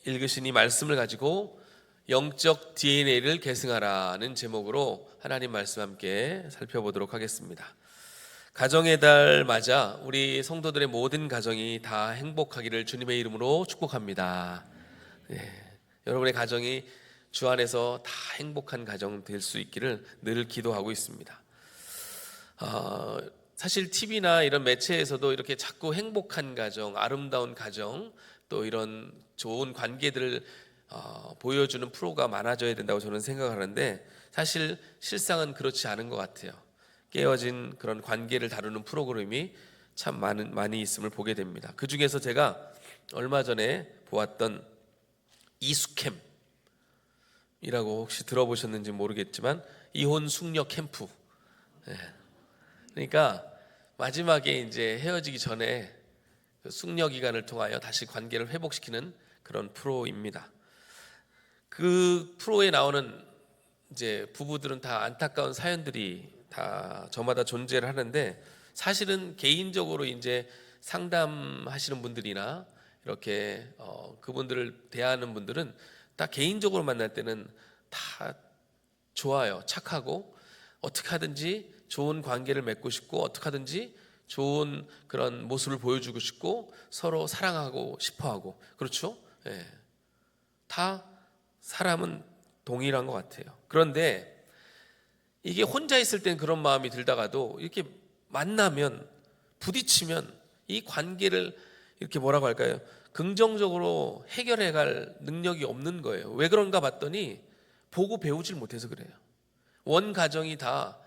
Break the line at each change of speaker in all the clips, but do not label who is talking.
읽으신 이 말씀을 가지고 영적 DNA를 계승하라는 제목으로 하나님 말씀 함께 살펴보도록 하겠습니다. 가정의 달 맞아 우리 성도들의 모든 가정이 다 행복하기를 주님의 이름으로 축복합니다. 여러분의 가정이 주 안에서 다 행복한 가정 될 수 있기를 늘 기도하고 있습니다. 사실 TV나 이런 매체에서도 이렇게 자꾸 행복한 가정, 아름다운 가정, 또 이런 좋은 관계들을 보여주는 프로가 많아져야 된다고 저는 생각하는데, 사실 실상은 그렇지 않은 것 같아요. 깨어진 그런 관계를 다루는 프로그램이 참 많이 있음을 보게 됩니다. 그 중에서 제가 얼마 전에 보았던 이수캠이라고 혹시 들어보셨는지 모르겠지만, 이혼 숙녀 캠프. 그러니까 마지막에 이제 헤어지기 전에 그 숙녀 기간을 통하여 다시 관계를 회복시키는 그런 프로입니다. 그 프로에 나오는 이제 부부들은 다 안타까운 사연들이 다 저마다 존재를 하는데, 사실은 개인적으로 이제 상담하시는 분들이나 이렇게 그분들을 대하는 분들은 다 개인적으로 만날 때는 다 좋아요, 착하고 어떻게 하든지 좋은 관계를 맺고 싶고 어떻게 하든지 좋은 그런 모습을 보여주고 싶고 서로 사랑하고 싶어하고, 그렇죠? 다 사람은 동일한 것 같아요. 그런데 이게 혼자 있을 땐 그런 마음이 들다가도 이렇게 만나면, 부딪히면 이 관계를 이렇게 뭐라고 할까요? 긍정적으로 해결해 갈 능력이 없는 거예요. 왜 그런가 봤더니 보고 배우질 못해서 그래요. 원 가정이 다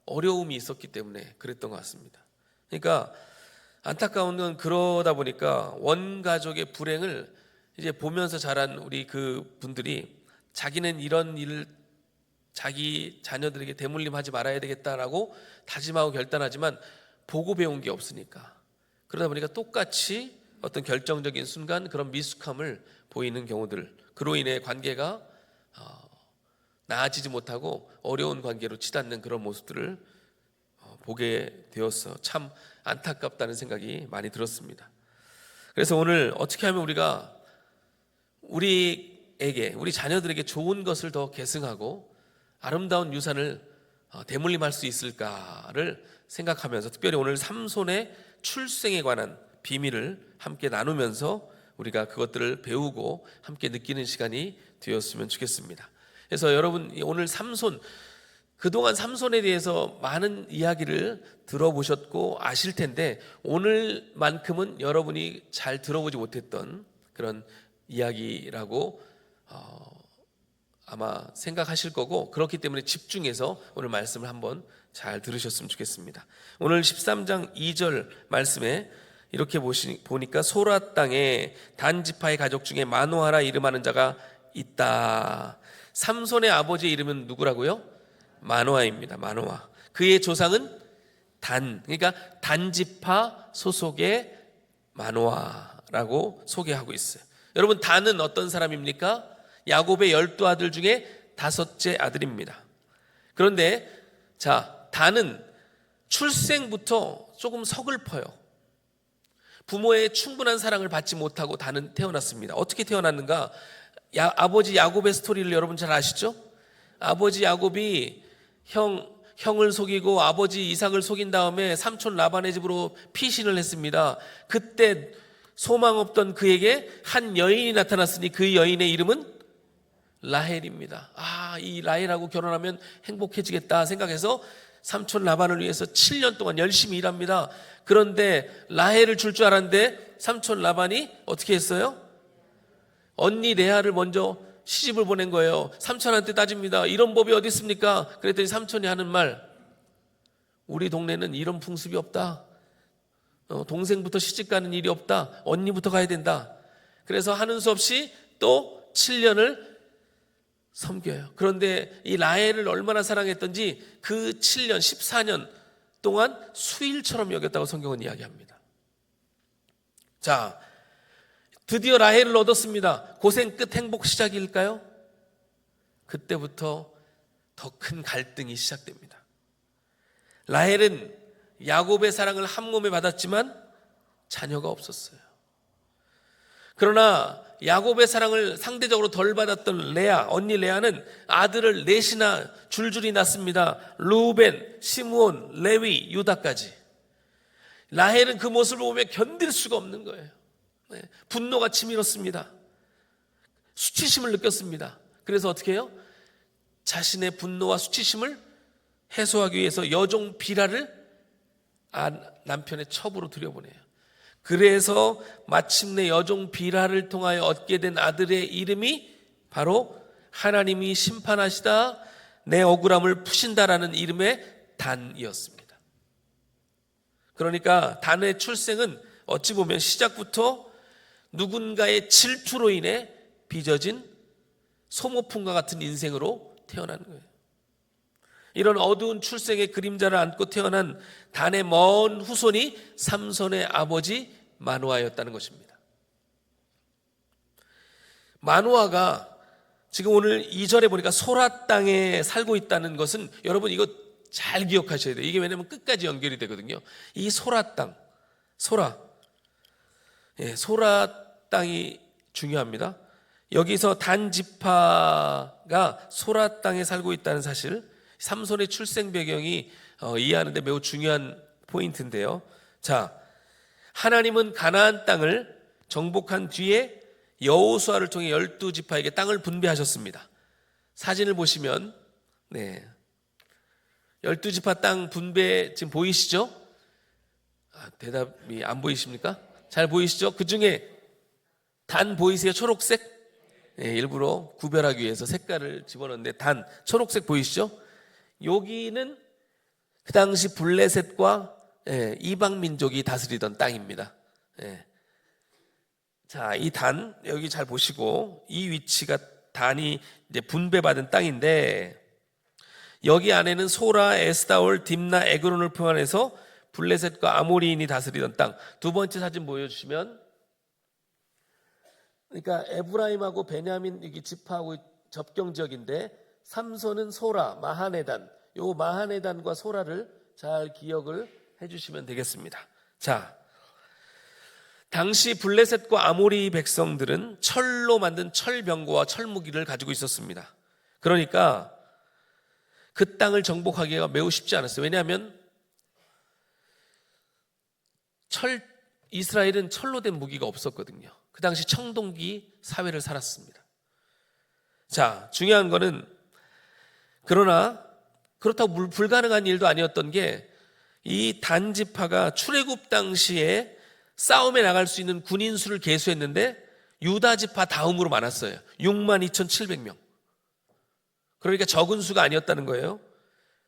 어려움이 있었기 때문에 그랬던 것 같습니다. 그러니까 안타까운 건, 그러다 보니까 원 가족의 불행을 이제 보면서 자란 우리 그 분들이 자기는 이런 일을 자기 자녀들에게 대물림하지 말아야 되겠다라고 다짐하고 결단하지만 보고 배운 게 없으니까, 그러다 보니까 똑같이 어떤 결정적인 순간 그런 미숙함을 보이는 경우들, 그로 인해 관계가 나아지지 못하고 어려운 관계로 치닫는 그런 모습들을 보게 되어서 참 안타깝다는 생각이 많이 들었습니다. 그래서 오늘 어떻게 하면 우리가 우리에게, 우리 자녀들에게 좋은 것을 더 계승하고 아름다운 유산을 대물림할 수 있을까를 생각하면서, 특별히 오늘 삼손의 출생에 관한 비밀을 함께 나누면서 우리가 그것들을 배우고 함께 느끼는 시간이 되었으면 좋겠습니다. 그래서 여러분, 오늘 삼손, 그동안 삼손에 대해서 많은 이야기를 들어보셨고 아실 텐데, 오늘만큼은 여러분이 잘 들어보지 못했던 그런 이야기라고 아마 생각하실 거고, 그렇기 때문에 집중해서 오늘 말씀을 한번 잘 들으셨으면 좋겠습니다. 오늘 13장 2절 말씀에 이렇게 보니까 소라 땅에 단 지파의 가족 중에 마노아라 이름하는 자가 있다. 삼손의 아버지의 이름은 누구라고요? 마노아입니다. 마노아. 그의 조상은 단, 그러니까 단지파 소속의 마노아라고 소개하고 있어요. 여러분, 단은 어떤 사람입니까? 야곱의 12아들 중에 5째 아들입니다. 그런데 단은 출생부터 조금 서글퍼요. 부모의 충분한 사랑을 받지 못하고 단은 태어났습니다. 어떻게 태어났는가? 아버지 야곱의 스토리를 여러분 잘 아시죠? 아버지 야곱이 형을 속이고 아버지 이삭을 속인 다음에 삼촌 라반의 집으로 피신을 했습니다. 그때 소망 없던 그에게 한 여인이 나타났으니 그 여인의 이름은 라헬입니다. 이 라헬하고 결혼하면 행복해지겠다 생각해서 삼촌 라반을 위해서 7년 동안 열심히 일합니다. 그런데 라헬을 줄 줄 알았는데 삼촌 라반이 어떻게 했어요? 언니 레아를 먼저 시집을 보낸 거예요. 삼촌한테 따집니다. 이런 법이 어디 있습니까? 그랬더니 삼촌이 하는 말, 우리 동네는 이런 풍습이 없다. 동생부터 시집 가는 일이 없다. 언니부터 가야 된다. 그래서 하는 수 없이 또 7년을 섬겨요. 그런데 이 라헬을 얼마나 사랑했던지 그 7년, 14년 동안 수일처럼 여겼다고 성경은 이야기합니다. 드디어 라헬을 얻었습니다. 고생 끝 행복 시작일까요? 그때부터 더 큰 갈등이 시작됩니다. 라헬은 야곱의 사랑을 한 몸에 받았지만 자녀가 없었어요. 그러나 야곱의 사랑을 상대적으로 덜 받았던 레아, 언니 레아는 아들을 넷이나 줄줄이 낳습니다. 루벤, 시므온, 레위, 유다까지. 라헬은 그 모습을 보며 견딜 수가 없는 거예요. 분노가 치밀었습니다. 수치심을 느꼈습니다. 그래서 어떻게 해요? 자신의 분노와 수치심을 해소하기 위해서 여종 비라를 남편의 첩으로 들여보내요. 그래서 마침내 여종 비라를 통하여 얻게 된 아들의 이름이 바로 하나님이 심판하시다 내 억울함을 푸신다라는 이름의 단이었습니다. 그러니까 단의 출생은 어찌 보면 시작부터 누군가의 질투로 인해 빚어진 소모품과 같은 인생으로 태어난 거예요. 이런 어두운 출생의 그림자를 안고 태어난 단의 먼 후손이 삼손의 아버지 마노아였다는 것입니다. 마노아가 지금 오늘 2절에 보니까 소라 땅에 살고 있다는 것은 여러분 이거 잘 기억하셔야 돼요. 이게 왜냐하면 끝까지 연결이 되거든요. 이 소라 땅, 소라 땅이 중요합니다. 여기서 단 지파가 소라 땅에 살고 있다는 사실, 삼손의 출생 배경이 이해하는 데 매우 중요한 포인트인데요. 자, 하나님은 가나안 땅을 정복한 뒤에 여호수아를 통해 12지파에게 땅을 분배하셨습니다. 사진을 보시면 12지파 땅 분배 지금 보이시죠? 대답이 안 보이십니까? 잘 보이시죠? 그 중에 단 보이세요? 초록색? 일부러 구별하기 위해서 색깔을 집어넣는데 단 초록색 보이시죠? 여기는 그 당시 블레셋과 이방 민족이 다스리던 땅입니다. 자, 이 단 여기 잘 보시고 이 위치가 단이 이제 분배받은 땅인데 여기 안에는 소라, 에스다올, 딥나, 에그론을 포함해서 블레셋과 아모리인이 다스리던 땅. 두 번째 사진 보여주시면 그러니까 에브라임하고 베냐민 여기 지파하고 접경 지역인데 삼손은 소라, 마하네단. 요 마하네단과 소라를 잘 기억을 해주시면 되겠습니다. 자, 당시 블레셋과 아모리 백성들은 철로 만든 철병거와 철무기를 가지고 있었습니다. 그러니까 그 땅을 정복하기가 매우 쉽지 않았어요. 왜냐하면 이스라엘은 철로 된 무기가 없었거든요. 그 당시 청동기 사회를 살았습니다. 자, 중요한 거는 그러나 그렇다고 불가능한 일도 아니었던 게 이 단지파가 출애굽 당시에 싸움에 나갈 수 있는 군인 수를 계수했는데 유다 지파 다음으로 많았어요. 62,700명. 그러니까 적은 수가 아니었다는 거예요.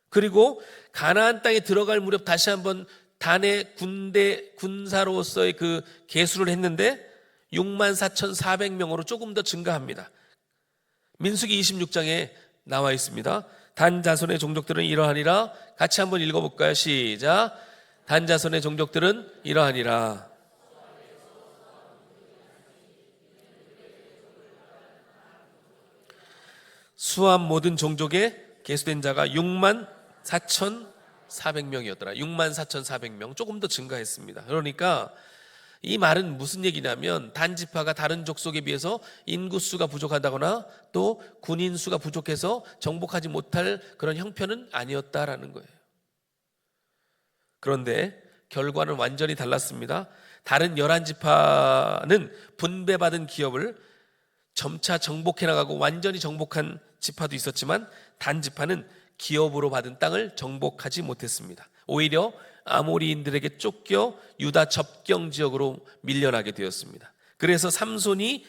그리고 가나안 땅에 들어갈 무렵 다시 한번 단의 군사로서의 그 계수를 했는데 64,400명으로 조금 더 증가합니다. 민수기 26장에 나와 있습니다. 단 자손의 종족들은 이러하니라. 같이 한번 읽어볼까요? 시작. 단 자손의 종족들은 이러하니라. 수함 모든 종족에 계수된 자가 64,400명이었더라. 64,400명, 조금 더 증가했습니다. 그러니까 이 말은 무슨 얘기냐면 단지파가 다른 족속에 비해서 인구수가 부족하다거나 또 군인수가 부족해서 정복하지 못할 그런 형편은 아니었다라는 거예요. 그런데 결과는 완전히 달랐습니다. 다른 11지파는 분배받은 기업을 점차 정복해 나가고 완전히 정복한 지파도 있었지만 단지파는 기업으로 받은 땅을 정복하지 못했습니다. 오히려 아모리인들에게 쫓겨 유다 접경 지역으로 밀려나게 되었습니다. 그래서 삼손의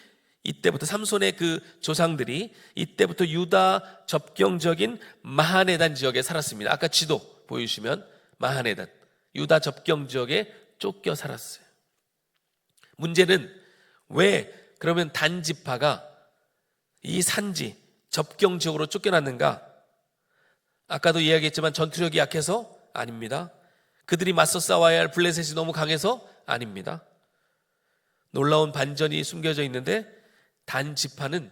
그 조상들이 이때부터 유다 접경 지역인 마하네단 지역에 살았습니다. 아까 지도 보여주시면 마하네단, 유다 접경 지역에 쫓겨 살았어요. 문제는 왜 그러면 단지파가 이 산지 접경 지역으로 쫓겨났는가? 아까도 이야기했지만 전투력이 약해서? 아닙니다. 그들이 맞서 싸워야 할 블레셋이 너무 강해서? 아닙니다. 놀라운 반전이 숨겨져 있는데 단 지파는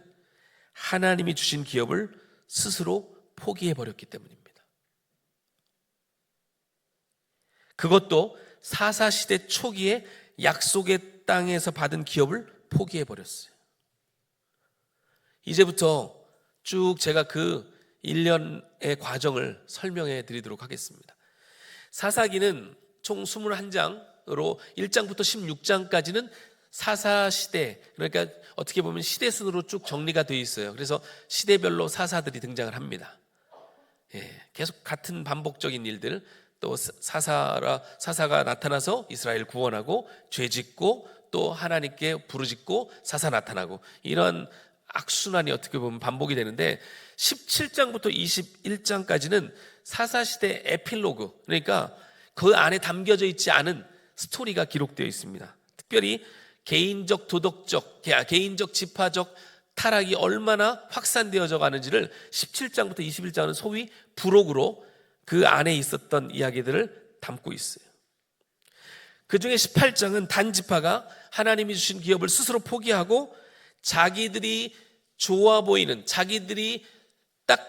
하나님이 주신 기업을 스스로 포기해버렸기 때문입니다. 그것도 사사시대 초기에 약속의 땅에서 받은 기업을 포기해버렸어요. 이제부터 쭉 제가 그 1년의 과정을 설명해 드리도록 하겠습니다. 사사기는 총 21장으로 1장부터 16장까지는 사사시대, 그러니까 어떻게 보면 시대순으로 쭉 정리가 되어 있어요. 그래서 시대별로 사사들이 등장을 합니다. 계속 같은 반복적인 일들, 또 사사가 나타나서 이스라엘 구원하고 죄짓고 또 하나님께 부르짖고 사사 나타나고, 이런 악순환이 어떻게 보면 반복이 되는데 17장부터 21장까지는 사사시대 에필로그, 그러니까 그 안에 담겨져 있지 않은 스토리가 기록되어 있습니다. 특별히 개인적 도덕적, 개인적 지파적 타락이 얼마나 확산되어져 가는지를 17장부터 21장은 소위 부록으로 그 안에 있었던 이야기들을 담고 있어요. 그 중에 18장은 단지파가 하나님이 주신 기업을 스스로 포기하고 자기들이 좋아 보이는, 자기들이 딱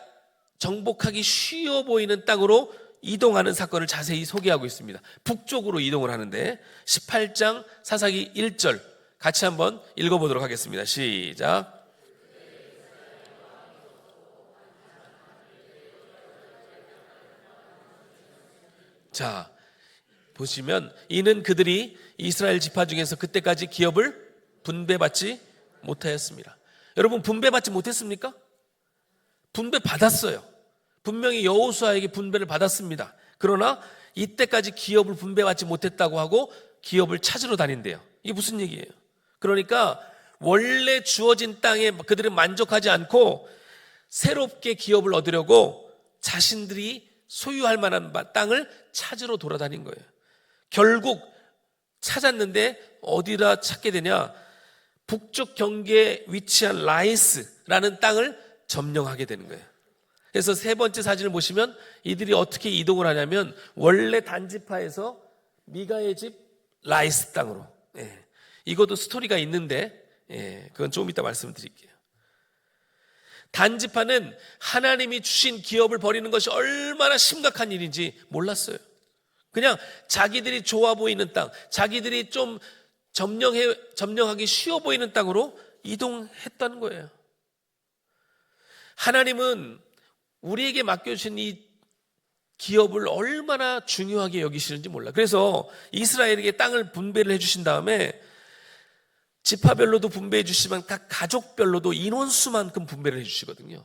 정복하기 쉬워 보이는 땅으로 이동하는 사건을 자세히 소개하고 있습니다. 북쪽으로 이동을 하는데 18장 사사기 1절 같이 한번 읽어보도록 하겠습니다. 시작. 자, 보시면 이는 그들이 이스라엘 지파 중에서 그때까지 기업을 분배받지 못하였습니다. 여러분, 분배받지 못했습니까? 분배받았어요. 분명히 여호수아에게 분배를 받았습니다. 그러나 이때까지 기업을 분배받지 못했다고 하고 기업을 찾으러 다닌대요. 이게 무슨 얘기예요? 그러니까 원래 주어진 땅에 그들은 만족하지 않고 새롭게 기업을 얻으려고 자신들이 소유할 만한 땅을 찾으러 돌아다닌 거예요. 결국 찾았는데 어디다 찾게 되냐? 북쪽 경계에 위치한 라이스라는 땅을 점령하게 되는 거예요. 그래서 세 번째 사진을 보시면 이들이 어떻게 이동을 하냐면 원래 단지파에서 미가의 집 라이스 땅으로. 이것도 스토리가 있는데 그건 조금 이따 말씀드릴게요. 단지파는 하나님이 주신 기업을 버리는 것이 얼마나 심각한 일인지 몰랐어요. 그냥 자기들이 좋아 보이는 땅, 자기들이 좀 점령하기 쉬워 보이는 땅으로 이동했다는 거예요. 하나님은 우리에게 맡겨주신 이 기업을 얼마나 중요하게 여기시는지 몰라. 그래서 이스라엘에게 땅을 분배를 해주신 다음에 지파별로도 분배해 주시지만 각 가족별로도 인원수만큼 분배를 해주시거든요.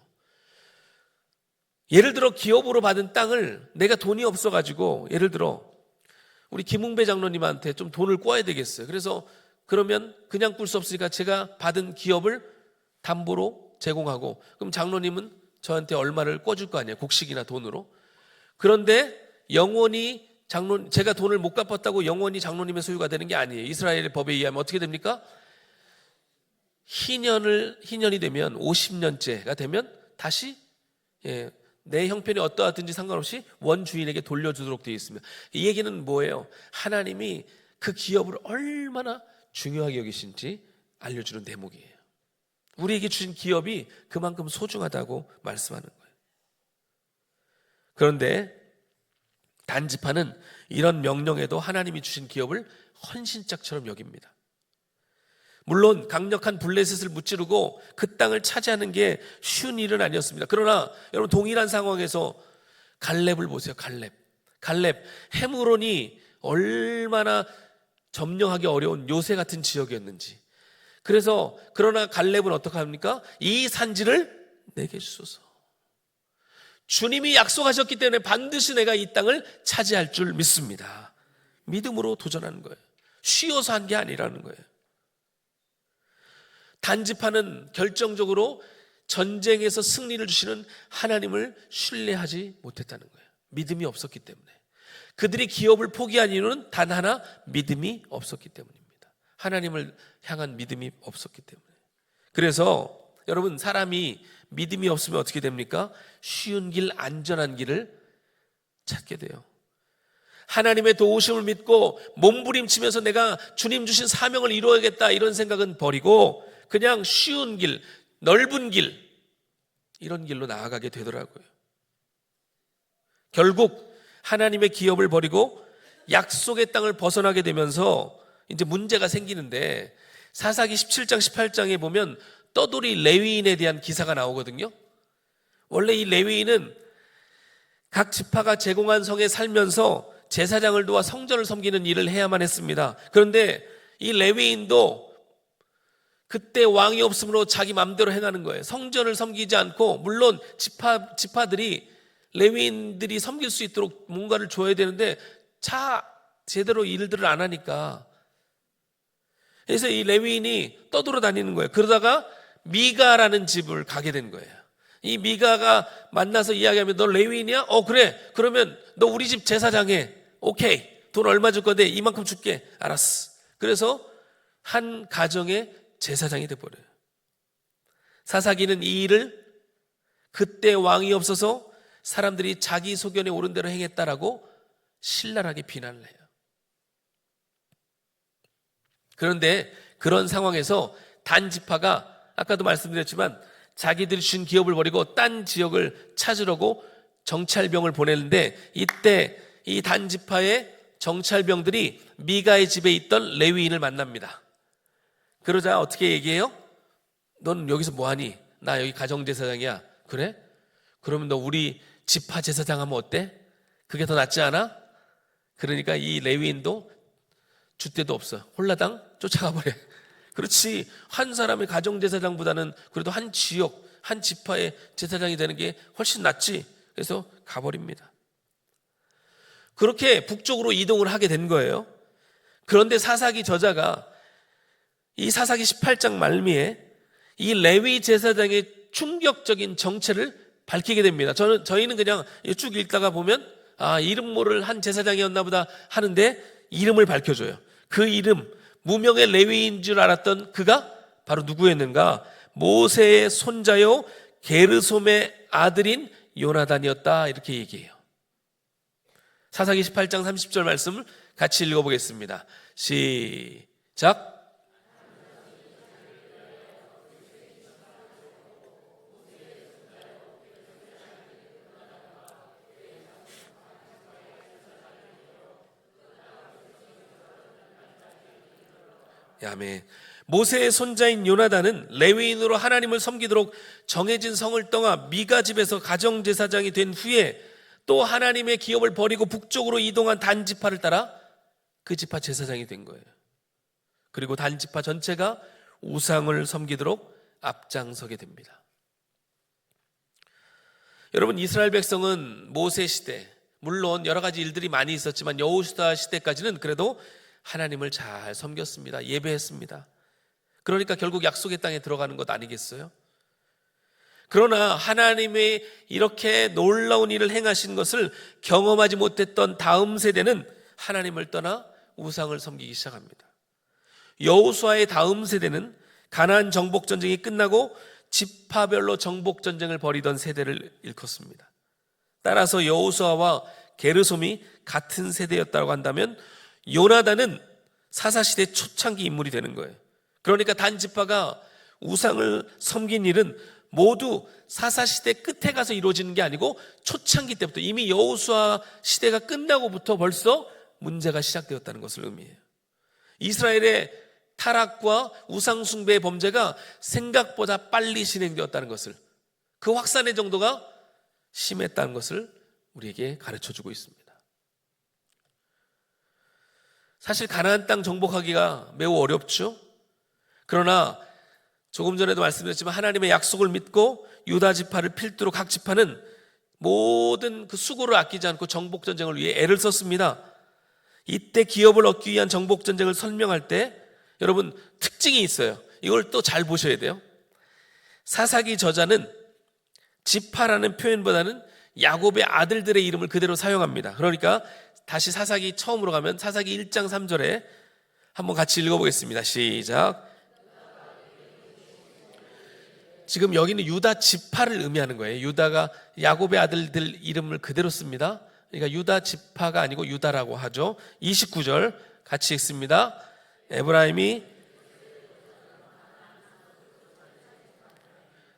예를 들어 기업으로 받은 땅을 내가 돈이 없어가지고, 예를 들어 우리 김웅배 장로님한테 좀 돈을 꿔야 되겠어요. 그래서 그러면 그냥 꿀 수 없으니까 제가 받은 기업을 담보로 제공하고, 그럼 장로님은 저한테 얼마를 꿔줄 거 아니에요, 곡식이나 돈으로. 그런데 영원히 제가 돈을 못 갚았다고 영원히 장로님의 소유가 되는 게 아니에요. 이스라엘의 법에 의하면 어떻게 됩니까? 희년이 되면 50년째가 되면 다시 내 형편이 어떠하든지 상관없이 원주인에게 돌려주도록 되어 있습니다. 이 얘기는 뭐예요? 하나님이 그 기업을 얼마나 중요하게 여기신지 알려주는 대목이에요. 우리에게 주신 기업이 그만큼 소중하다고 말씀하는 거예요. 그런데 단지파는 이런 명령에도 하나님이 주신 기업을 헌신짝처럼 여깁니다. 물론 강력한 블레셋을 무찌르고 그 땅을 차지하는 게 쉬운 일은 아니었습니다. 그러나 여러분, 동일한 상황에서 갈렙을 보세요. 갈렙 헤므론이 얼마나 점령하기 어려운 요새 같은 지역이었는지. 그러나 갈렙은 어떻게 합니까? 이 산지를 내게 주소서. 주님이 약속하셨기 때문에 반드시 내가 이 땅을 차지할 줄 믿습니다. 믿음으로 도전하는 거예요. 쉬워서 한 게 아니라는 거예요. 단지파는 결정적으로 전쟁에서 승리를 주시는 하나님을 신뢰하지 못했다는 거예요. 믿음이 없었기 때문에. 그들이 기업을 포기한 이유는 단 하나, 믿음이 없었기 때문입니다. 하나님을 향한 믿음이 없었기 때문에. 그래서 여러분, 사람이 믿음이 없으면 어떻게 됩니까? 쉬운 길, 안전한 길을 찾게 돼요. 하나님의 도우심을 믿고 몸부림치면서 내가 주님 주신 사명을 이루어야겠다, 이런 생각은 버리고 그냥 쉬운 길, 넓은 길, 이런 길로 나아가게 되더라고요. 결국 하나님의 기업을 버리고 약속의 땅을 벗어나게 되면서 이제 문제가 생기는데, 사사기 17장 18장에 보면 떠돌이 레위인에 대한 기사가 나오거든요. 원래 이 레위인은 각 지파가 제공한 성에 살면서 제사장을 도와 성전을 섬기는 일을 해야만 했습니다. 그런데 이 레위인도 그때 왕이 없으므로 자기 마음대로 행하는 거예요. 성전을 섬기지 않고, 물론 지파들이 레위인들이 섬길 수 있도록 뭔가를 줘야 되는데 제대로 일들을 안 하니까, 그래서 이 레위인이 떠돌아 다니는 거예요. 그러다가 미가라는 집을 가게 된 거예요. 이 미가가 만나서 이야기하면 너 레위인이야? 그래. 그러면 너 우리 집 제사장 해. 오케이. 돈 얼마 줄 건데 이만큼 줄게. 알았어. 그래서 한 가정의 제사장이 돼버려요. 사사기는 이 일을 그때 왕이 없어서 사람들이 자기 소견에 옳은 대로 행했다라고 신랄하게 비난을 해요. 그런데 그런 상황에서 단 지파가 아까도 말씀드렸지만 자기들이 준 기업을 버리고 딴 지역을 찾으려고 정찰병을 보내는데, 이때 이 단 지파의 정찰병들이 미가의 집에 있던 레위인을 만납니다. 그러자 어떻게 얘기해요? 넌 여기서 뭐하니? 나 여기 가정제사장이야. 그래? 그러면 너 우리 지파 제사장 하면 어때? 그게 더 낫지 않아? 그러니까 이 레위인도 줏대도 없어. 홀라당 쫓아가 버려. 그렇지, 한 사람의 가정제사장보다는 그래도 한 지역, 한 지파의 제사장이 되는 게 훨씬 낫지. 그래서 가버립니다. 그렇게 북쪽으로 이동을 하게 된 거예요. 그런데 사사기 저자가 이 사사기 18장 말미에 이 레위 제사장의 충격적인 정체를 밝히게 됩니다. 저희는 그냥 쭉 읽다가 보면 이름 모를 한 제사장이었나 보다 하는데, 이름을 밝혀줘요. 그 이름, 무명의 레위인 줄 알았던 그가 바로 누구였는가? 모세의 손자요 게르솜의 아들인 요나단이었다, 이렇게 얘기해요. 사사기 18장 30절 말씀을 같이 읽어보겠습니다. 시작. 아멘. 모세의 손자인 요나단은 레위인으로 하나님을 섬기도록 정해진 성을 떠나 미가 집에서 가정제사장이 된 후에 또 하나님의 기업을 버리고 북쪽으로 이동한 단 지파를 따라 그 지파 제사장이 된 거예요. 그리고 단 지파 전체가 우상을 섬기도록 앞장서게 됩니다. 여러분, 이스라엘 백성은 모세 시대, 물론 여러 가지 일들이 많이 있었지만 여호수아 시대까지는 그래도 하나님을 잘 섬겼습니다. 예배했습니다. 그러니까 결국 약속의 땅에 들어가는 것 아니겠어요? 그러나 하나님의 이렇게 놀라운 일을 행하신 것을 경험하지 못했던 다음 세대는 하나님을 떠나 우상을 섬기기 시작합니다. 여호수아의 다음 세대는 가나안 정복 전쟁이 끝나고 지파별로 정복 전쟁을 벌이던 세대를 일컫습니다. 따라서 여호수아와 게르솜이 같은 세대였다고 한다면 요나단은 사사시대 초창기 인물이 되는 거예요. 그러니까 단 지파가 우상을 섬긴 일은 모두 사사시대 끝에 가서 이루어지는 게 아니고 초창기 때부터, 이미 여호수아 시대가 끝나고부터 벌써 문제가 시작되었다는 것을 의미해요. 이스라엘의 타락과 우상 숭배의 범죄가 생각보다 빨리 진행되었다는 것을, 그 확산의 정도가 심했다는 것을 우리에게 가르쳐주고 있습니다. 사실 가나안 땅 정복하기가 매우 어렵죠. 그러나 조금 전에도 말씀드렸지만 하나님의 약속을 믿고 유다 지파를 필두로 각 지파는 모든 그 수고를 아끼지 않고 정복 전쟁을 위해 애를 썼습니다. 이때 기업을 얻기 위한 정복 전쟁을 설명할 때 여러분 특징이 있어요. 이걸 또 잘 보셔야 돼요. 사사기 저자는 지파라는 표현보다는 야곱의 아들들의 이름을 그대로 사용합니다. 그러니까 다시 사사기 처음으로 가면 사사기 1장 3절에 한번 같이 읽어보겠습니다. 시작. 지금 여기는 유다 지파를 의미하는 거예요. 유다가 야곱의 아들들 이름을 그대로 씁니다. 그러니까 유다 지파가 아니고 유다라고 하죠. 29절 같이 읽습니다. 에브라임이,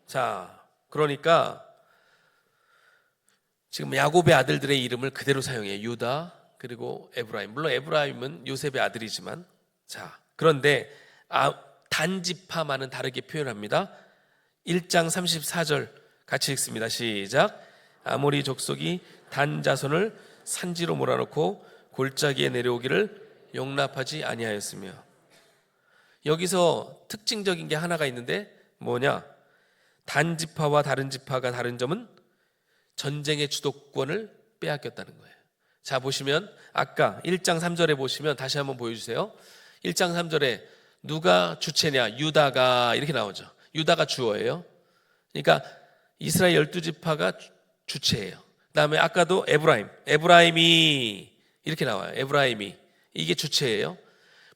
자, 그러니까 지금 야곱의 아들들의 이름을 그대로 사용해요. 유다 그리고 에브라임. 물론 에브라임은 요셉의 아들이지만, 자, 그런데 단 지파만은 다르게 표현합니다. 1장 34절 같이 읽습니다. 시작. 아모리 족속이 단 자손을 산지로 몰아넣고 골짜기에 내려오기를 용납하지 아니하였으며. 여기서 특징적인 게 하나가 있는데 뭐냐? 단 지파와 다른 지파가 다른 점은 전쟁의 주도권을 빼앗겼다는 거예요. 자, 보시면 아까 1장 3절에 보시면 다시 한번 보여주세요. 1장 3절에 누가 주체냐? 유다가 이렇게 나오죠. 유다가 주어예요. 그러니까 이스라엘 12지파가 주체예요. 그 다음에 아까도 에브라임이 이렇게 나와요. 에브라임이 이게 주체예요.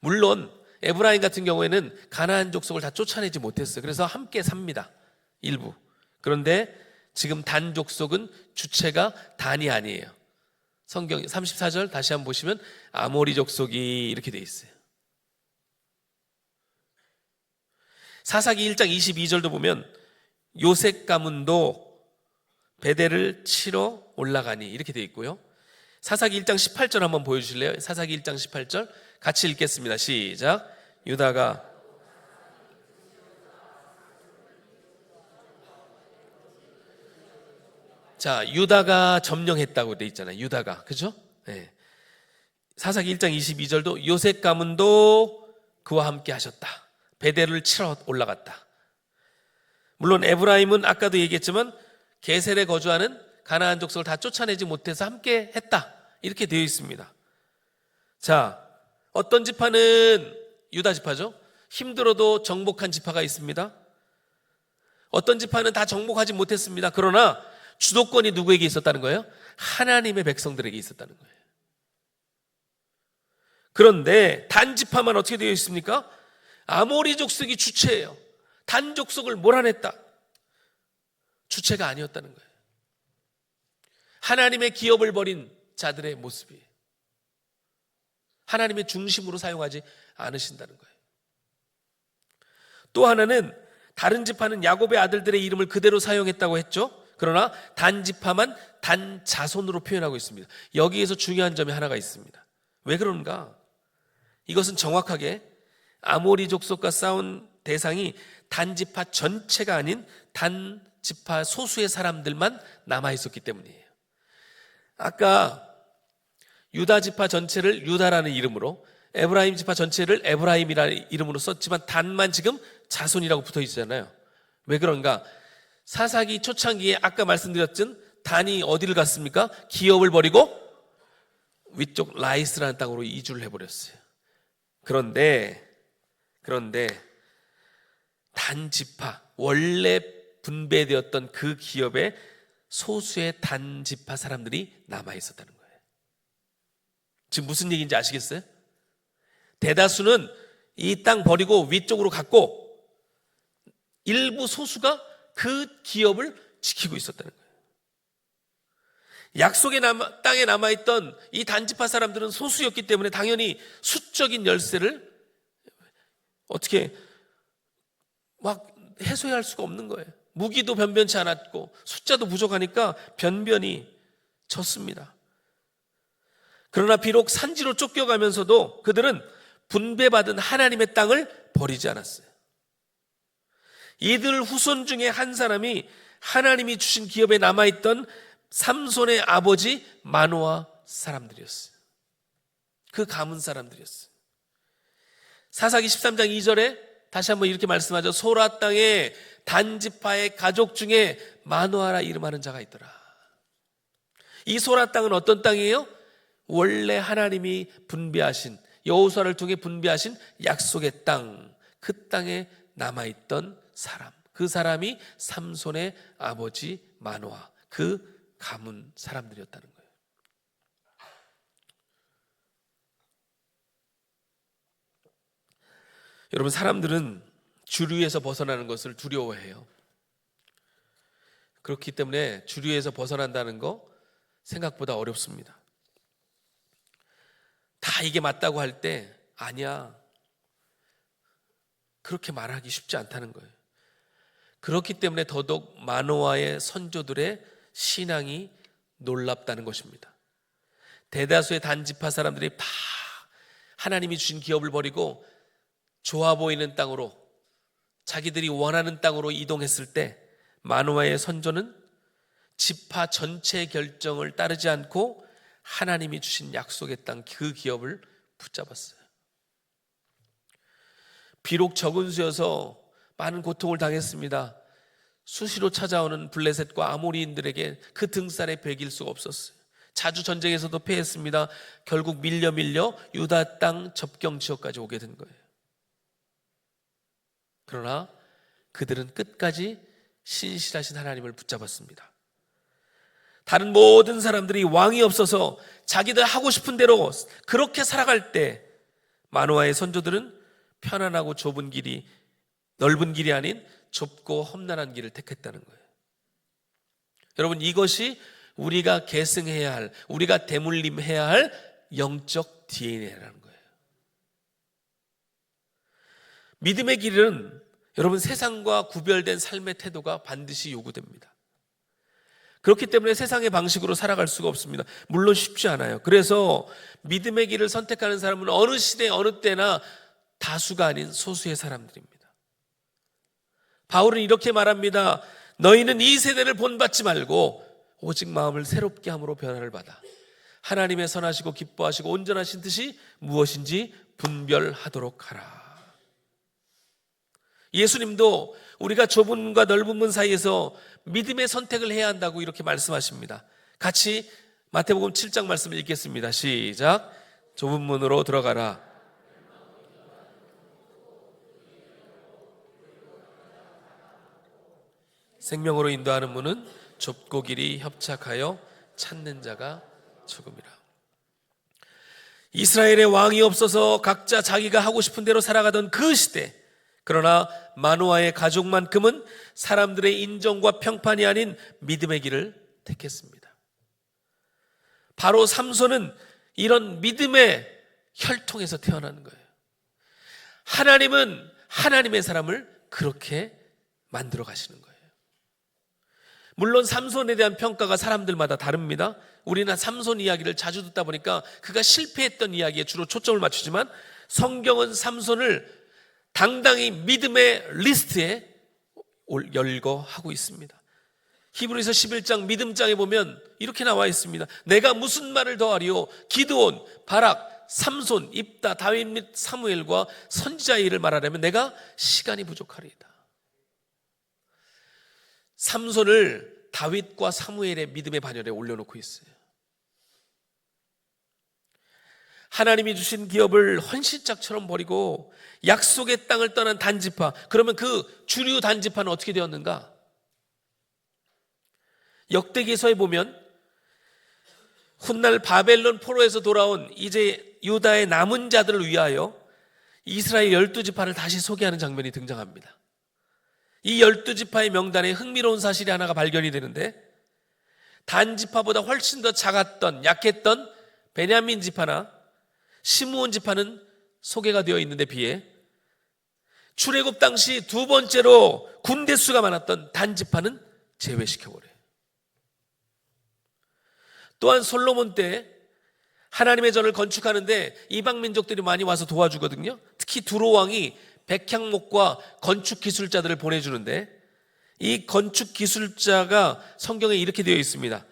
물론 에브라임 같은 경우에는 가나안 족속을 다 쫓아내지 못했어요. 그래서 함께 삽니다. 일부. 그런데 지금 단 족속은 주체가 단이 아니에요. 성경 34절 다시 한번 보시면 아모리 족속이 이렇게 돼 있어요. 사사기 1장 22절도 보면 요셉 가문도 베델을 치러 올라가니 이렇게 돼 있고요. 사사기 1장 18절 한번 보여주실래요? 사사기 1장 18절 같이 읽겠습니다. 시작. 유다가 자, 유다가 점령했다고 돼 있잖아요. 유다가. 그죠? 네. 사사기 1장 22절도 요셉 가문도 그와 함께 하셨다. 베델을 치러 올라갔다. 물론 에브라임은 아까도 얘기했지만 게셀에 거주하는 가나안 족속을 다 쫓아내지 못해서 함께 했다. 이렇게 되어 있습니다. 자, 어떤 지파는 유다 지파죠. 힘들어도 정복한 지파가 있습니다. 어떤 지파는 다 정복하지 못했습니다. 그러나 주도권이 누구에게 있었다는 거예요? 하나님의 백성들에게 있었다는 거예요. 그런데 단 지파만 어떻게 되어 있습니까? 아모리 족속이 주체예요. 단 족속을 몰아냈다. 주체가 아니었다는 거예요. 하나님의 기업을 벌인 자들의 모습이에요. 하나님의 중심으로 사용하지 않으신다는 거예요. 또 하나는 다른 지파는 야곱의 아들들의 이름을 그대로 사용했다고 했죠. 그러나 단 지파만 단 자손으로 표현하고 있습니다. 여기에서 중요한 점이 하나가 있습니다. 왜 그런가? 이것은 정확하게 아모리 족속과 싸운 대상이 단 지파 전체가 아닌 단 지파 소수의 사람들만 남아 있었기 때문이에요. 아까 유다 지파 전체를 유다라는 이름으로, 에브라임 지파 전체를 에브라임이라는 이름으로 썼지만 단만 지금 자손이라고 붙어 있잖아요. 왜 그런가? 사사기 초창기에 아까 말씀드렸던 단이 어디를 갔습니까? 기업을 버리고 위쪽 라이스라는 땅으로 이주를 해버렸어요. 그런데 단 지파, 원래 분배되었던 그 기업에 소수의 단 지파 사람들이 남아 있었다는 거예요. 지금 무슨 얘기인지 아시겠어요? 대다수는 이 땅 버리고 위쪽으로 갔고 일부 소수가 그 기업을 지키고 있었다는 거예요. 약속의 땅에 남아있던 이 단지파 사람들은 소수였기 때문에 당연히 수적인 열세를 어떻게 막 해소할 수가 없는 거예요. 무기도 변변치 않았고 숫자도 부족하니까 변변히 졌습니다. 그러나 비록 산지로 쫓겨가면서도 그들은 분배받은 하나님의 땅을 버리지 않았어요. 이들 후손 중에 한 사람이 하나님이 주신 기업에 남아있던 삼손의 아버지 마노아 사람들이었어요. 그 가문 사람들이었어요. 사사기 13장 2절에 다시 한번 이렇게 말씀하죠. 소라 땅에 단지파의 가족 중에 마노아라 이름하는 자가 있더라. 이 소라 땅은 어떤 땅이에요? 원래 하나님이 분배하신, 여호수아를 통해 분배하신 약속의 땅, 그 땅에 남아있던 사람, 그 사람이 삼손의 아버지 마노아, 그 가문 사람들이었다는 거예요. 여러분, 사람들은 주류에서 벗어나는 것을 두려워해요. 그렇기 때문에 주류에서 벗어난다는 거 생각보다 어렵습니다. 다 이게 맞다고 할 때 아니야, 그렇게 말하기 쉽지 않다는 거예요. 그렇기 때문에 더더욱 마노아의 선조들의 신앙이 놀랍다는 것입니다. 대다수의 단지파 사람들이 다 하나님이 주신 기업을 버리고 좋아 보이는 땅으로 자기들이 원하는 땅으로 이동했을 때 마노아의 선조는 지파 전체의 결정을 따르지 않고 하나님이 주신 약속의 땅 그 기업을 붙잡았어요. 비록 적은 수여서 많은 고통을 당했습니다. 수시로 찾아오는 블레셋과 아모리인들에게 그 등살에 배길 수가 없었어요. 자주 전쟁에서도 패했습니다. 결국 밀려 유다 땅 접경 지역까지 오게 된 거예요. 그러나 그들은 끝까지 신실하신 하나님을 붙잡았습니다. 다른 모든 사람들이 왕이 없어서 자기들 하고 싶은 대로 그렇게 살아갈 때 마노아의 선조들은 편안하고 좁은 길이, 넓은 길이 아닌 좁고 험난한 길을 택했다는 거예요. 여러분, 이것이 우리가 계승해야 할, 우리가 대물림해야 할 영적 DNA라는 거예요. 믿음의 길은 여러분 세상과 구별된 삶의 태도가 반드시 요구됩니다. 그렇기 때문에 세상의 방식으로 살아갈 수가 없습니다. 물론 쉽지 않아요. 그래서 믿음의 길을 선택하는 사람은 어느 시대 어느 때나 다수가 아닌 소수의 사람들입니다. 바울은 이렇게 말합니다. 너희는 이 세대를 본받지 말고 오직 마음을 새롭게 함으로 변화를 받아 하나님의 선하시고 기뻐하시고 온전하신 뜻이 무엇인지 분별하도록 하라. 예수님도 우리가 좁은 문과 넓은 문 사이에서 믿음의 선택을 해야 한다고 이렇게 말씀하십니다. 같이 마태복음 7장 말씀을 읽겠습니다. 시작. 좁은 문으로 들어가라. 생명으로 인도하는 문은 좁고 길이 협착하여 찾는 자가 적음이라. 이스라엘의 왕이 없어서 각자 자기가 하고 싶은 대로 살아가던 그 시대, 그러나 마노아의 가족만큼은 사람들의 인정과 평판이 아닌 믿음의 길을 택했습니다. 바로 삼손은 이런 믿음의 혈통에서 태어나는 거예요. 하나님은 하나님의 사람을 그렇게 만들어 가시는 거예요. 물론 삼손에 대한 평가가 사람들마다 다릅니다. 우리는 삼손 이야기를 자주 듣다 보니까 그가 실패했던 이야기에 주로 초점을 맞추지만 성경은 삼손을 당당히 믿음의 리스트에 열거하고 있습니다. 히브리서 11장 믿음장에 보면 이렇게 나와 있습니다. 내가 무슨 말을 더하리요? 기드온, 바락, 삼손, 입다, 다윗 및 사무엘과 선지자의 일을 말하려면 내가 시간이 부족하리이다. 삼손을 다윗과 사무엘의 믿음의 반열에 올려놓고 있어요. 하나님이 주신 기업을 헌신짝처럼 버리고 약속의 땅을 떠난 단지파, 그러면 그 주류 단지파는 어떻게 되었는가? 역대기서에 보면 훗날 바벨론 포로에서 돌아온 이제 유다의 남은 자들을 위하여 이스라엘 12지파를 다시 소개하는 장면이 등장합니다. 이 12지파의 명단에 흥미로운 사실이 하나가 발견이 되는데, 단지파보다 훨씬 더 작았던, 약했던 베냐민 지파나 시므온 지파는 소개가 되어 있는데 비해 출애굽 당시 두 번째로 군대 수가 많았던 단 지파는 제외시켜버려요. 또한 솔로몬 때 하나님의 전을 건축하는데 이방 민족들이 많이 와서 도와주거든요. 특히 두로 왕이 백향목과 건축 기술자들을 보내주는데, 이 건축 기술자가 성경에 이렇게 되어 있습니다.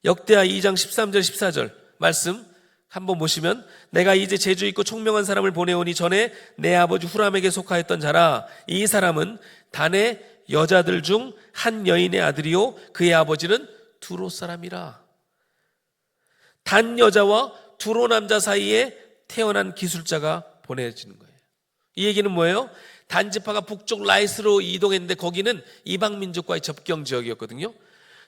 역대하 2장 13절 14절 말씀 한번 보시면, 내가 이제 재주 있고 총명한 사람을 보내오니 전에 내 아버지 후람에게 속하였던 자라. 이 사람은 단의 여자들 중 한 여인의 아들이요 그의 아버지는 두로 사람이라. 단 여자와 두로 남자 사이에 태어난 기술자가 보내지는 거예요. 이 얘기는 뭐예요? 단지파가 북쪽 라이스로 이동했는데 거기는 이방 민족과의 접경 지역이었거든요.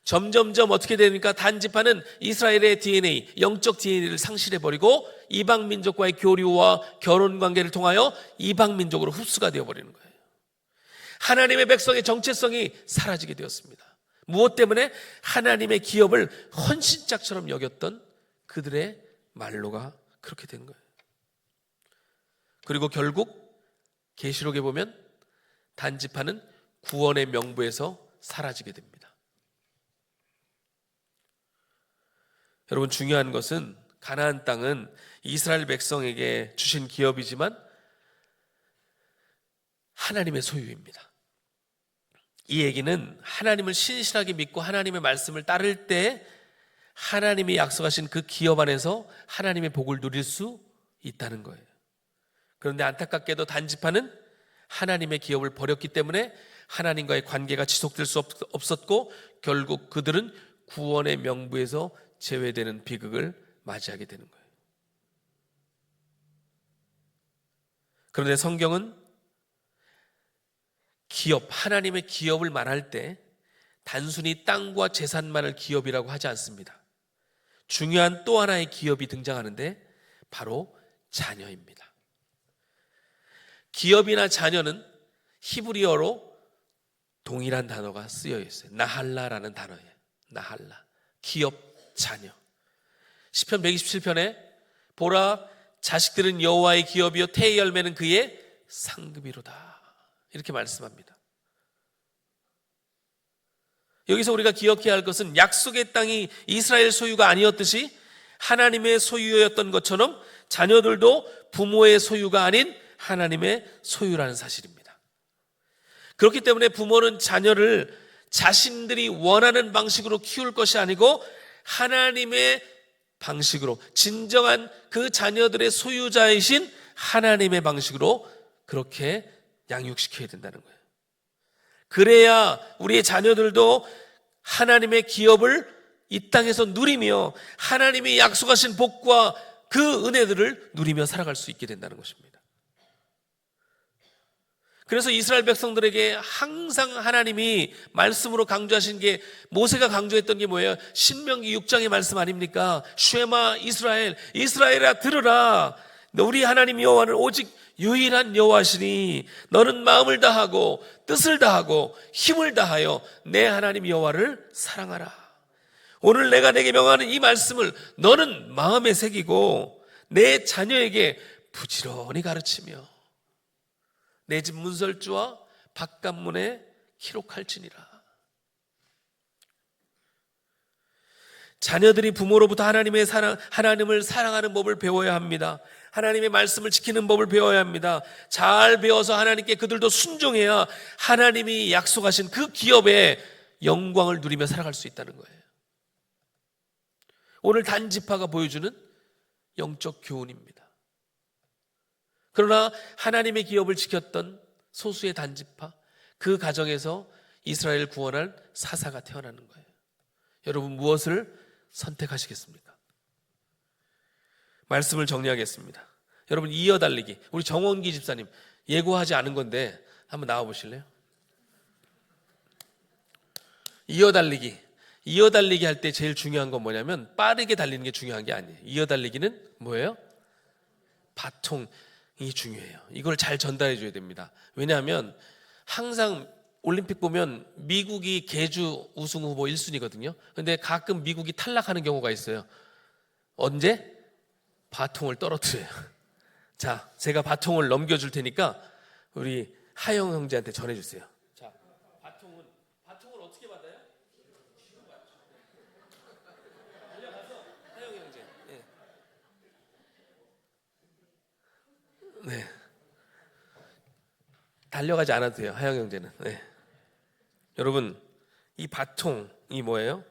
점점점 어떻게 되니까 단지파는 이스라엘의 DNA, 영적 DNA를 상실해버리고 이방 민족과의 교류와 결혼 관계를 통하여 이방 민족으로 흡수가 되어버리는 거예요. 하나님의 백성의 정체성이 사라지게 되었습니다. 무엇 때문에? 하나님의 기업을 헌신짝처럼 여겼던 그들의 말로가 그렇게 된 거예요. 그리고 결국 계시록에 보면 단지파는 구원의 명부에서 사라지게 됩니다. 여러분, 중요한 것은 가나안 땅은 이스라엘 백성에게 주신 기업이지만 하나님의 소유입니다. 이 얘기는 하나님을 신실하게 믿고 하나님의 말씀을 따를 때 하나님이 약속하신 그 기업 안에서 하나님의 복을 누릴 수 있다는 거예요. 그런데 안타깝게도 단지파는 하나님의 기업을 버렸기 때문에 하나님과의 관계가 지속될 수 없었고 결국 그들은 구원의 명부에서 제외되는 비극을 맞이하게 되는 거예요. 그런데 성경은 기업, 하나님의 기업을 말할 때 단순히 땅과 재산만을 기업이라고 하지 않습니다. 중요한 또 하나의 기업이 등장하는데 바로 자녀입니다. 기업이나 자녀는 히브리어로 동일한 단어가 쓰여 있어요. 나할라라는 단어예요. 나할라, 기업, 자녀. 시편 127편에 보라, 자식들은 여호와의 기업이요 태의 열매는 그의 상급이로다, 이렇게 말씀합니다. 여기서 우리가 기억해야 할 것은 약속의 땅이 이스라엘 소유가 아니었듯이 하나님의 소유였던 것처럼 자녀들도 부모의 소유가 아닌 하나님의 소유라는 사실입니다. 그렇기 때문에 부모는 자녀를 자신들이 원하는 방식으로 키울 것이 아니고 하나님의 방식으로, 진정한 그 자녀들의 소유자이신 하나님의 방식으로 그렇게 양육시켜야 된다는 거예요. 그래야 우리의 자녀들도 하나님의 기업을 이 땅에서 누리며 하나님이 약속하신 복과 그 은혜들을 누리며 살아갈 수 있게 된다는 것입니다. 그래서 이스라엘 백성들에게 항상 하나님이 말씀으로 강조하신 게, 모세가 강조했던 게 뭐예요? 신명기 6장의 말씀 아닙니까? 쉐마 이스라엘, 이스라엘아 들으라, 우리 하나님 여호와는 오직 유일한 여호와시니 너는 마음을 다하고 뜻을 다하고 힘을 다하여 내 하나님 여호와를 사랑하라. 오늘 내가 내게 명하는 이 말씀을 너는 마음에 새기고 내 자녀에게 부지런히 가르치며 내 집 문설주와 바깥문에 기록할지니라. 자녀들이 부모로부터 하나님을 사랑하는 법을 배워야 합니다. 하나님의 말씀을 지키는 법을 배워야 합니다. 잘 배워서 하나님께 그들도 순종해야 하나님이 약속하신 그 기업의 영광을 누리며 살아갈 수 있다는 거예요. 오늘 단지파가 보여주는 영적 교훈입니다. 그러나 하나님의 기업을 지켰던 소수의 단지파, 그 가정에서 이스라엘을 구원할 사사가 태어나는 거예요. 여러분, 무엇을 선택하시겠습니까? 말씀을 정리하겠습니다. 여러분, 이어달리기, 우리 정원기 집사님 예고하지 않은 건데 한번 나와 보실래요? 이어달리기 할 때 제일 중요한 건 뭐냐면 빠르게 달리는 게 중요한 게 아니에요. 이어달리기는 뭐예요? 바통이 중요해요. 이걸 잘 전달해 줘야 됩니다. 왜냐하면 항상 올림픽 보면 미국이 계주 우승 후보 1순위거든요. 근데 가끔 미국이 탈락하는 경우가 있어요. 언제? 바통을 떨어뜨려요. 자, 제가 바통을 넘겨줄 테니까 우리 하영 형제한테 전해주세요. 자, 바통을 어떻게 받아요? 달려가서 하영 형제. 네. 달려가지 않아도 돼요. 하영 형제는. 네. 여러분, 이 바통이 뭐예요?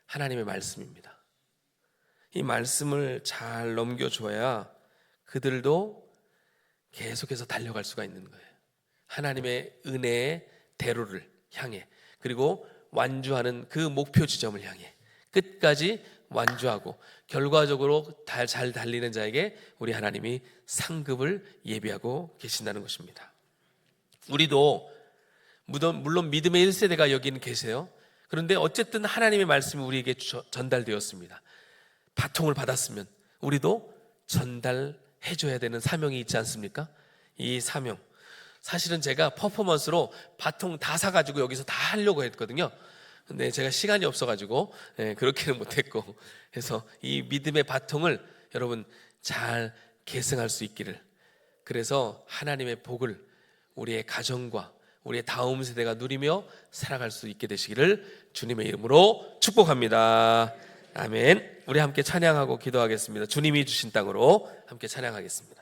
하나님의 말씀입니다. 이 말씀을 잘 넘겨줘야 그들도 계속해서 달려갈 수가 있는 거예요. 하나님의 은혜의 대로를 향해, 그리고 완주하는 그 목표 지점을 향해 끝까지 완주하고 결과적으로 잘 달리는 자에게 우리 하나님이 상급을 예비하고 계신다는 것입니다. 우리도 물론 믿음의 1세대가 여기는 계세요. 그런데 어쨌든 하나님의 말씀이 우리에게 전달되었습니다. 바통을 받았으면 우리도 전달해줘야 되는 사명이 있지 않습니까? 이 사명, 사실은 제가 퍼포먼스로 바통 다 사가지고 여기서 다 하려고 했거든요. 근데 제가 시간이 없어가지고 그렇게는 못했고, 그래서 이 믿음의 바통을 여러분 잘 계승할 수 있기를, 그래서 하나님의 복을 우리의 가정과 우리의 다음 세대가 누리며 살아갈 수 있게 되시기를 주님의 이름으로 축복합니다. 아멘. 우리 함께 찬양하고 기도하겠습니다. 주님이 주신 땅으로 함께 찬양하겠습니다.